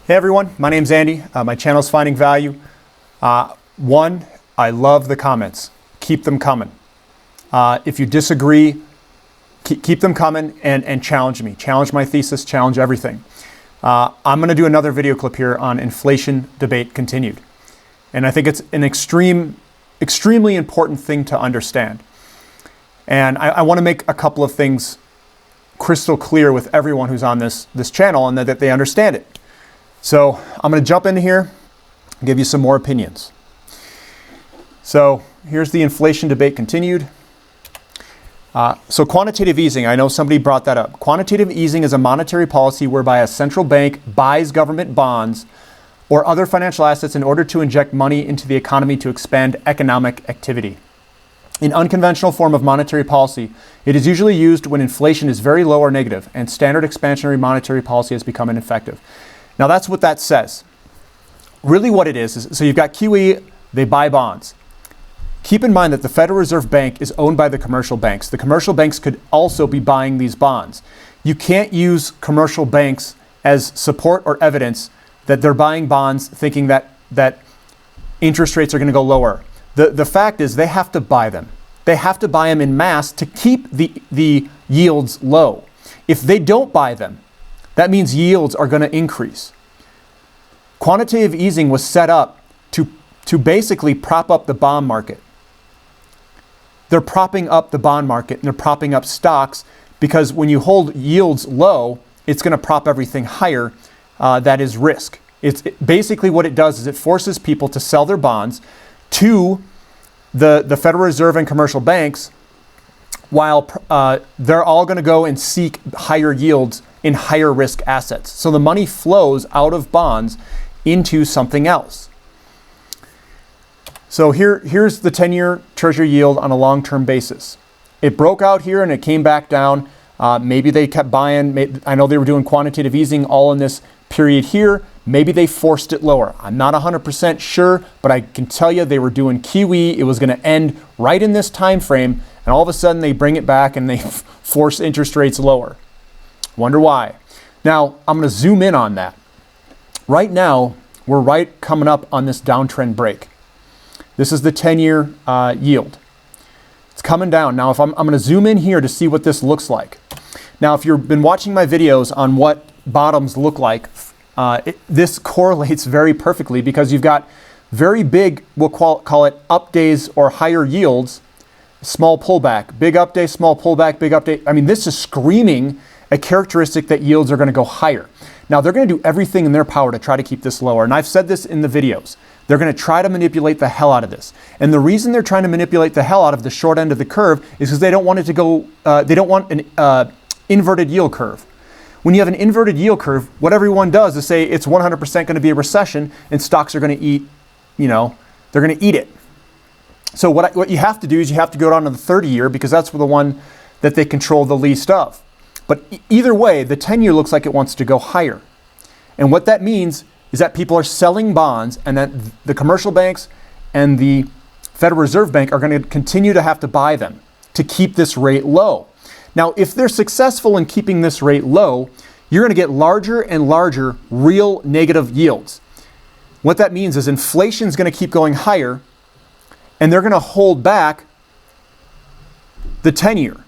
Hey everyone, my name's Andy. My channel's Finding Value. One, I love the comments. Keep them coming. If you disagree, keep them coming and challenge me. Challenge my thesis, challenge everything. I'm going to do another video clip here on inflation debate continued. And I think it's an extremely important thing to understand. And I want to make a couple of things crystal clear with everyone who's on this channel and that they understand it. So I'm going to jump into here and give you some more opinions. So here's the inflation debate continued. So quantitative easing, I know somebody brought that up. Quantitative easing is a monetary policy whereby a central bank buys government bonds or other financial assets in order to inject money into the economy to expand economic activity. An unconventional form of monetary policy, it is usually used when inflation is very low or negative and standard expansionary monetary policy has become ineffective. Now that's what that says. Really what it is, so you've got QE, they buy bonds. Keep in mind that the Federal Reserve Bank is owned by the commercial banks. The commercial banks could also be buying these bonds. You can't use commercial banks as support or evidence that they're buying bonds thinking that interest rates are going to go lower. The fact is they have to buy them. They have to buy them in mass to keep the yields low. If they don't buy them, that means yields are going to increase. Quantitative easing was set up to basically prop up the bond market. They're propping up the bond market and they're propping up stocks because when you hold yields low, it's going to prop everything higher. That is risk. Basically what it does is it forces people to sell their bonds to the Federal Reserve and commercial banks while they're all going to go and seek higher yields in higher risk assets. So the money flows out of bonds into something else. So here's the 10-year Treasury yield on a long-term basis. It broke out here and it came back down. Maybe they kept buying. I know they were doing quantitative easing all in this period here. Maybe they forced it lower. I'm not 100% sure, but I can tell you they were doing QE. It was going to end right in this time frame, and all of a sudden they bring it back and they force interest rates lower. Wonder why. Now, I'm going to zoom in on that. Right now, we're right coming up on this downtrend break. This is the 10-year yield. It's coming down. Now, if I'm going to zoom in here to see what this looks like. Now, if you've been watching my videos on what bottoms look like, this correlates very perfectly because you've got very big, we'll call it up days or higher yields, small pullback, big up day, small pullback, big up day. I mean, this is screaming a characteristic that yields are going to go higher. Now, they're going to do everything in their power to try to keep this lower. And I've said this in the videos. They're going to try to manipulate the hell out of this. And the reason they're trying to manipulate the hell out of the short end of the curve is because they don't want it to go, they don't want an inverted yield curve. When you have an inverted yield curve, what everyone does is say it's 100% going to be a recession and stocks are going to eat, they're going to eat it. So what you have to do is you have to go down to the 30-year because that's the one that they control the least of. But either way, the 10-year looks like it wants to go higher. And what that means is that people are selling bonds and that the commercial banks and the Federal Reserve Bank are going to continue to have to buy them to keep this rate low. Now, if they're successful in keeping this rate low, you're going to get larger and larger real negative yields. What that means is inflation is going to keep going higher and they're going to hold back the 10-year.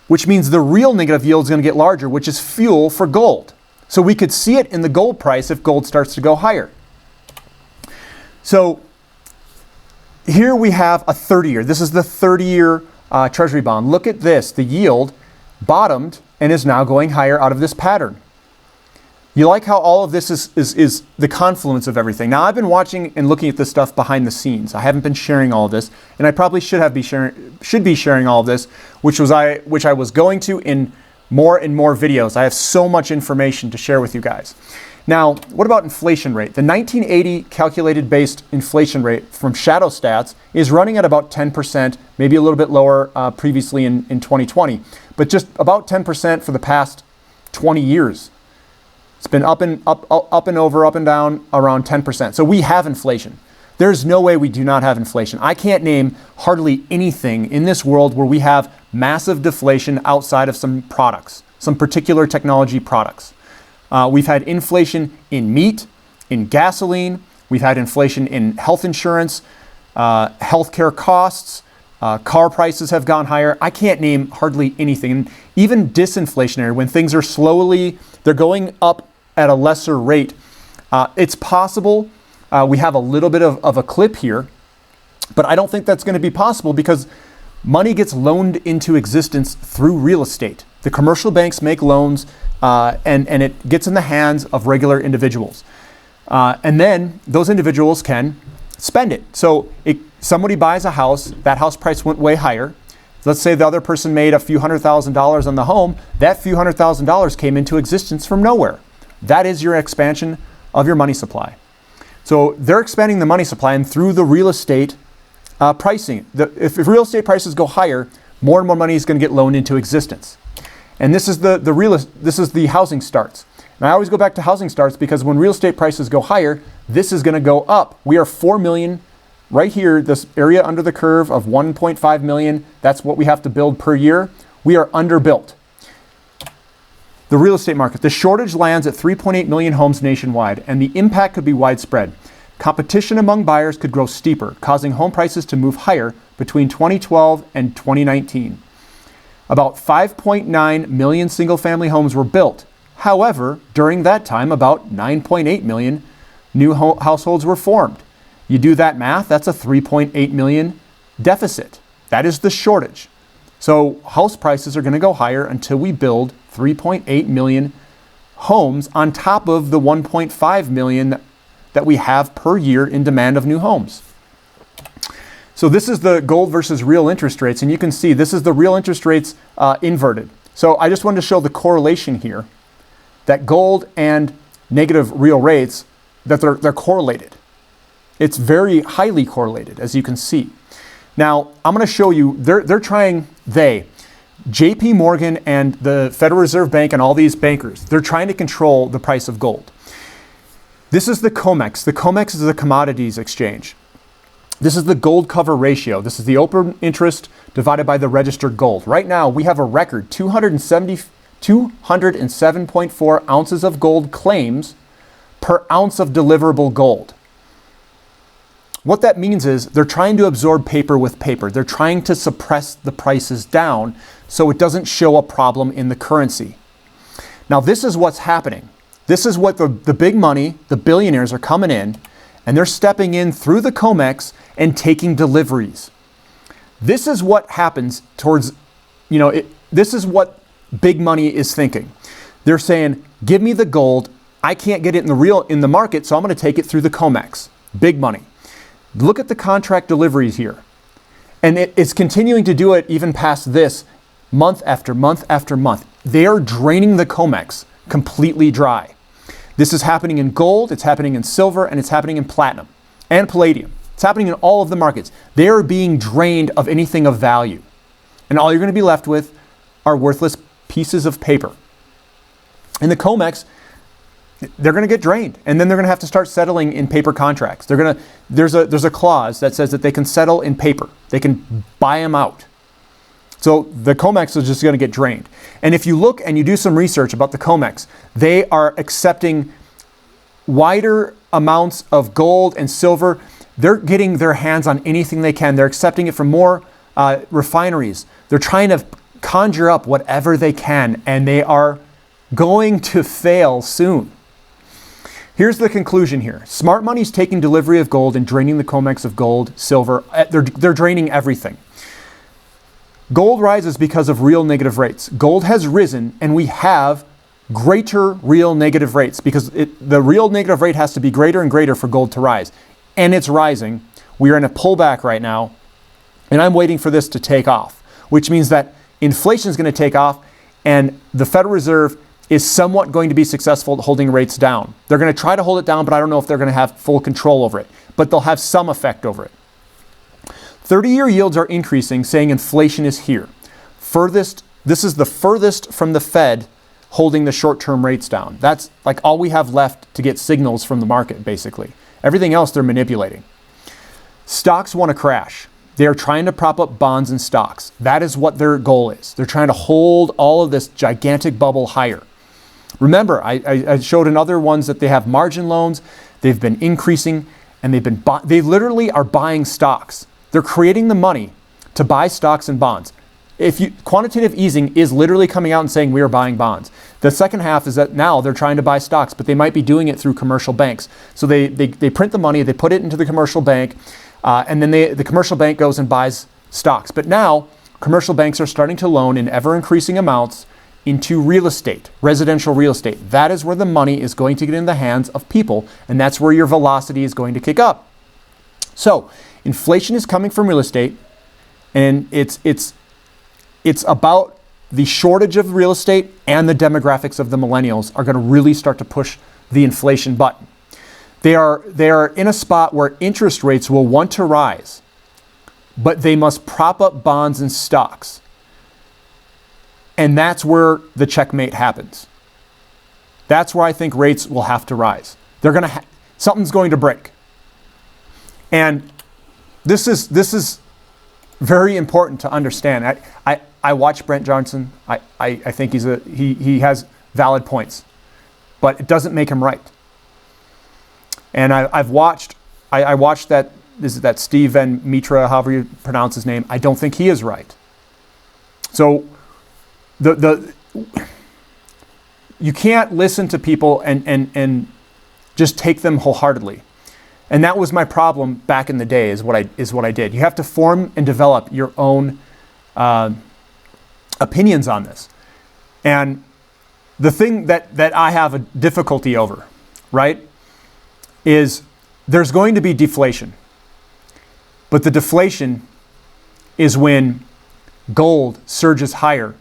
Which means the real negative yield is going to get larger, which is fuel for gold. So we could see it in the gold price if gold starts to go higher. So here we have a 30-year. This is the 30-year Treasury bond. Look at this. The yield bottomed and is now going higher out of this pattern. You like how all of this is the confluence of everything. Now, I've been watching and looking at this stuff behind the scenes. I haven't been sharing all of this, and I probably should be sharing all of this, which I was going to in more and more videos. I have so much information to share with you guys. Now, what about inflation rate? The 1980 calculated based inflation rate from Shadow Stats is running at about 10%, maybe a little bit lower previously in 2020, but just about 10% for the past 20 years. It's been up and over, up and down around 10%. So we have inflation. There's no way we do not have inflation. I can't name hardly anything in this world where we have massive deflation outside of some products, some particular technology products. We've had inflation in meat, in gasoline. We've had inflation in health insurance, healthcare costs. Car prices have gone higher. I can't name hardly anything. And even disinflationary, when things are they're going up at a lesser rate. It's possible we have a little bit of a clip here, but I don't think that's going to be possible because money gets loaned into existence through real estate. The commercial banks make loans and it gets in the hands of regular individuals. And then those individuals can spend it. So somebody buys a house, that house price went way higher. Let's say the other person made a few $100,000 on the home. That few $100,000 came into existence from nowhere. That is your expansion of your money supply. So they're expanding the money supply, and through the real estate pricing, if real estate prices go higher, more and more money is going to get loaned into existence. And this is the housing starts. And I always go back to housing starts because when real estate prices go higher, this is going to go up. We are 4 million right here, this area under the curve of 1.5 million. That's what we have to build per year. We are underbuilt. The real estate market, the shortage lands at 3.8 million homes nationwide, and the impact could be widespread. Competition among buyers could grow steeper, causing home prices to move higher between 2012 and 2019. About 5.9 million single-family homes were built. However, during that time, about 9.8 million new households were formed. You do that math, that's a 3.8 million deficit. That is the shortage. So house prices are going to go higher until we build 3.8 million homes on top of the 1.5 million that we have per year in demand of new homes. So this is the gold versus real interest rates, and you can see this is the real interest rates inverted. So I just wanted to show the correlation here, that gold and negative real rates, that they're correlated. It's very highly correlated, as you can see. Now, I'm going to show you, JP Morgan and the Federal Reserve Bank and all these bankers, they're trying to control the price of gold. This is the Comex. The Comex is the commodities exchange. This is the gold cover ratio. This is the open interest divided by the registered gold. Right now, we have a record 207.4 ounces of gold claims per ounce of deliverable gold. What that means is they're trying to absorb paper with paper. They're trying to suppress the prices down so it doesn't show a problem in the currency. Now, this is what's happening. This is what the big money, the billionaires are coming in, and they're stepping in through the Comex and taking deliveries. This is what happens towards, this is what big money is thinking. They're saying, give me the gold. I can't get it in the market, so I'm going to take it through the Comex. Big money. Look at the contract deliveries here. And it's continuing to do it even past this, month after month after month. They are draining the Comex completely dry. This is happening in gold, it's happening in silver, and it's happening in platinum and palladium. It's happening in all of the markets. They are being drained of anything of value. And all you're going to be left with are worthless pieces of paper. And the Comex, they're going to get drained, and then they're going to have to start settling in paper contracts. There's a clause that says that they can settle in paper. They can buy them out. So the Comex is just going to get drained. And if you look and you do some research about the Comex, they are accepting wider amounts of gold and silver. They're getting their hands on anything they can. They're accepting it from more refineries. They're trying to conjure up whatever they can, and they are going to fail soon. Here's the conclusion here. Smart money is taking delivery of gold and draining the Comex of gold, silver. They're draining everything. Gold rises because of real negative rates. Gold has risen, and we have greater real negative rates because the real negative rate has to be greater and greater for gold to rise. And it's rising. We are in a pullback right now, and I'm waiting for this to take off, which means that inflation is going to take off, and the Federal Reserve is somewhat going to be successful at holding rates down. They're going to try to hold it down, but I don't know if they're going to have full control over it. But they'll have some effect over it. 30-year yields are increasing, saying inflation is here. This is the furthest from the Fed holding the short-term rates down. That's like all we have left to get signals from the market, basically. Everything else they're manipulating. Stocks want to crash. They are trying to prop up bonds and stocks. That is what their goal is. They're trying to hold all of this gigantic bubble higher. Remember, I showed in other ones that they have margin loans. They've been increasing, and they literally are buying stocks. They're creating the money to buy stocks and bonds. Quantitative easing is literally coming out and saying we are buying bonds. The second half is that now they're trying to buy stocks, but they might be doing it through commercial banks. So they print the money, they put it into the commercial bank, and then the commercial bank goes and buys stocks. But now commercial banks are starting to loan in ever increasing amounts into real estate, residential real estate. That is where the money is going to get in the hands of people, and that's where your velocity is going to kick up. So inflation is coming from real estate, and it's about the shortage of real estate, and the demographics of the millennials are going to really start to push the inflation button. They are in a spot where interest rates will want to rise, but they must prop up bonds and stocks. And that's where the checkmate happens. That's where I think rates will have to rise. Something's going to break. And this is very important to understand. I watch Brent Johnson. I think he has valid points, but it doesn't make him right. And I watched that Steve Van Mitra, however you pronounce his name. I don't think he is right. So you can't listen to people and just take them wholeheartedly. And that was my problem back in the day, is what I did. You have to form and develop your own opinions on this. And the thing that I have a difficulty over, right, is there's going to be deflation. But the deflation is when gold surges higher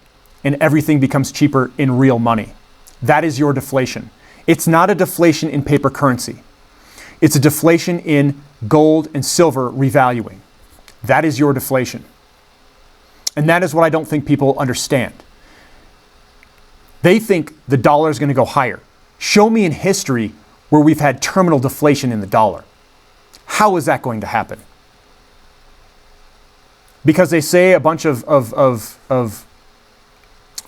and everything becomes cheaper in real money. That is your deflation. It's not a deflation in paper currency. It's a deflation in gold and silver revaluing. That is your deflation. And that is what I don't think people understand. They think the dollar is going to go higher. Show me in history where we've had terminal deflation in the dollar. How is that going to happen? Because they say a bunch of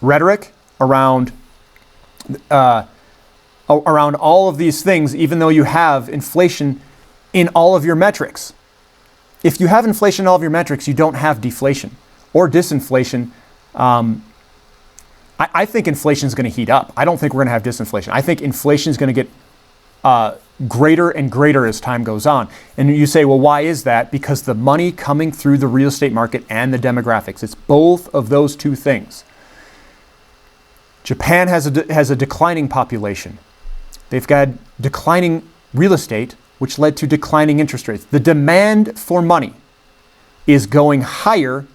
rhetoric around all of these things, even though you have inflation in all of your metrics. If you have inflation in all of your metrics, you don't have deflation or disinflation. I think inflation is going to heat up. I don't think we're going to have disinflation. I think inflation is going to get greater and greater as time goes on. And you say, well, why is that? Because the money coming through the real estate market and the demographics. It's both of those two things. Japan has a declining population. They've got declining real estate, which led to declining interest rates. The demand for money is going higher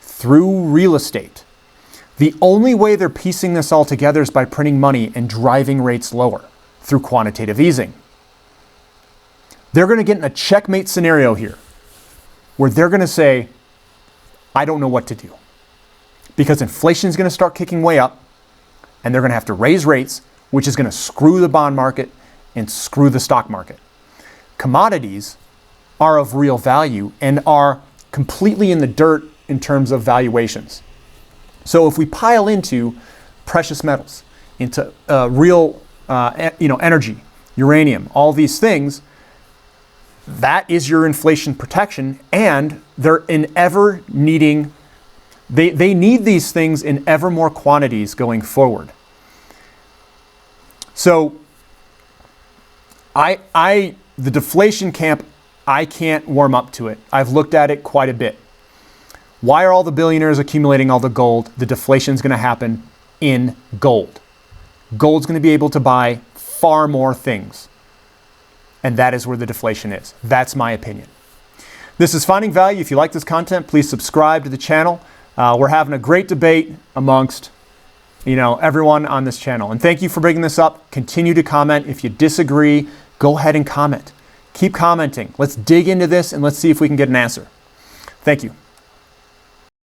through real estate. The only way they're piecing this all together is by printing money and driving rates lower through quantitative easing. They're going to get in a checkmate scenario here where they're going to say, I don't know what to do. Because inflation is going to start kicking way up, and they're going to have to raise rates, which is going to screw the bond market and screw the stock market. Commodities are of real value and are completely in the dirt in terms of valuations. So if we pile into precious metals, into real energy, uranium, all these things, that is your inflation protection, and they're in ever needing, they need these things in ever more quantities going forward. So the deflation camp, I can't warm up to it. I've looked at it quite a bit. Why are all the billionaires accumulating all the gold? The deflation is going to happen in gold. Gold's going to be able to buy far more things. And that is where the deflation is. That's my opinion. This is Finding Value. If you like this content, please subscribe to the channel. We're having a great debate amongst everyone on this channel. And thank you for bringing this up. Continue to comment. If you disagree, go ahead and comment. Keep commenting. Let's dig into this and let's see if we can get an answer. Thank you.